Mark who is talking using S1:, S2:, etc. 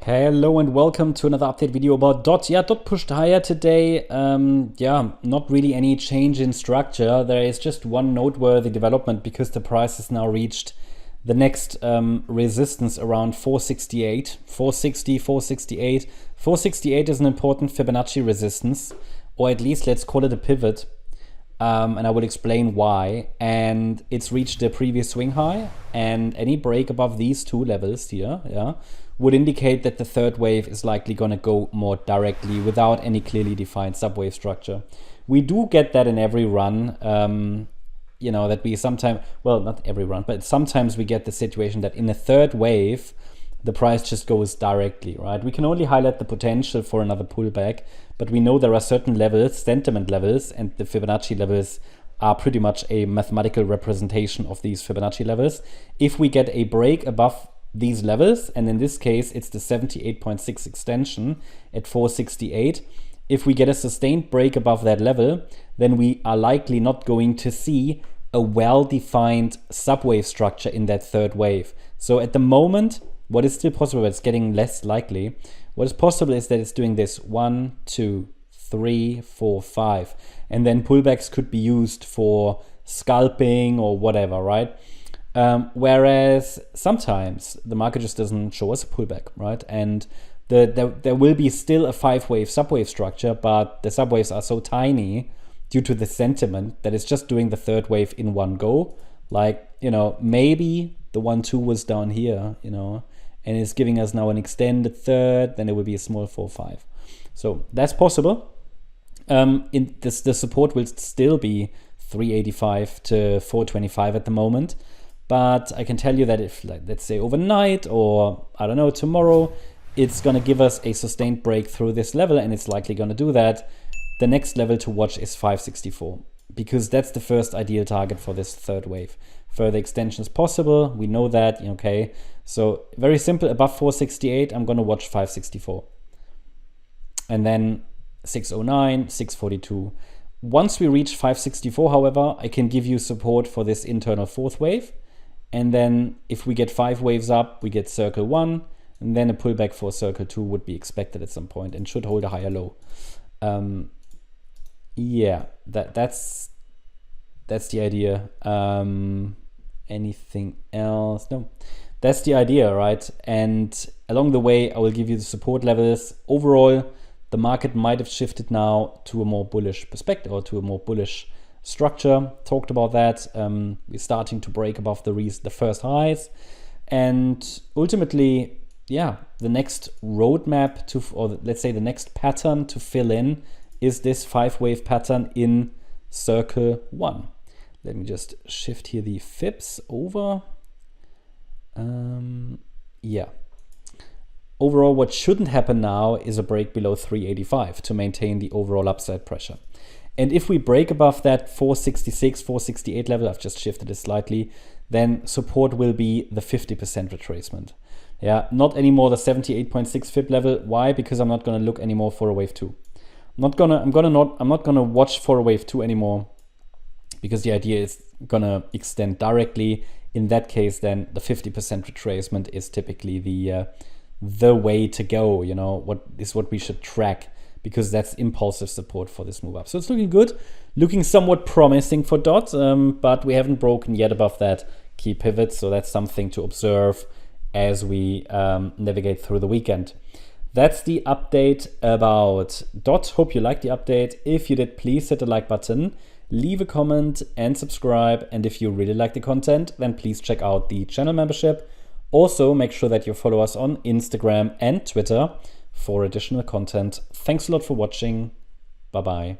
S1: Hello and welcome to another update video about DOT. Yeah, DOT pushed higher today. Not really any change in structure. There is just one noteworthy development because the price has now reached the next resistance around 468, 460, 468. 468 is an important Fibonacci resistance, or at least let's call it a pivot. And I will explain why. And it's reached the previous swing high, and any break above these two levels here, would indicate that the third wave is likely going to go more directly without any clearly defined subwave structure. We do get that in every run, that we sometimes, well, not every run, but sometimes we get the situation that in the third wave, the price just goes directly, right? We can only highlight the potential for another pullback, but we know there are certain levels, sentiment levels, and the Fibonacci levels are pretty much a mathematical representation of these Fibonacci levels. If we get a break above these levels, and in this case it's the 78.6 extension at 468, if we get a sustained break above that level, then we are likely not going to see a well-defined subwave structure in that third wave. So at the moment, what is still possible, but it's getting less likely, what is possible is that it's doing this 1, 2, 3, 4, 5, and then pullbacks could be used for scalping or whatever, right? Whereas sometimes the market just doesn't show us a pullback, right? And there will be still a 5-wave subwave structure, but the subwaves are so tiny due to the sentiment that it's just doing the third wave in one go. Like, maybe the 1-2 was down here, and it's giving us now an extended third, then it will be a small 4-5. So that's possible. The support will still be 385 to 425 at the moment. But I can tell you that if, let's say overnight or I don't know, tomorrow, it's going to give us a sustained break through this level, and it's likely going to do that. The next level to watch is 564, because that's the first ideal target for this third wave. Further extensions possible, we know that, okay. So very simple, above 468, I'm going to watch 564. And then 609, 642. Once we reach 564, however, I can give you support for this internal fourth wave. And then if we get 5 waves up, we get circle 1, and then a pullback for circle 2 would be expected at some point and should hold a higher low. That's the idea. Anything else? No, that's the idea, right? And along the way, I will give you the support levels. Overall, the market might have shifted now to a more bullish perspective, or to a more bullish structure. Talked about that. We're starting to break above the first highs, and ultimately, the next roadmap or let's say the next pattern to fill in is this 5-wave pattern in circle 1. Let me just shift here the Fibs over. Overall, what shouldn't happen now is a break below 385 to maintain the overall upside pressure. And if we break above that 466, 468 level, I've just shifted it slightly, then support will be the 50% retracement. Not anymore the 78.6 Fib level. Why? Because I'm not going to look anymore for a wave 2. I'm not gonna watch for a wave 2 anymore, because the idea is gonna extend directly. In that case, then the 50% retracement is typically the way to go. What we should track, because that's impulsive support for this move up. So it's looking good, looking somewhat promising for DOT, but we haven't broken yet above that key pivot. So that's something to observe as we navigate through the weekend. That's the update about DOT. Hope you liked the update. If you did, please hit the like button, leave a comment and subscribe. And if you really like the content, then please check out the channel membership. Also, make sure that you follow us on Instagram and Twitter for additional content. Thanks a lot for watching. Bye-bye.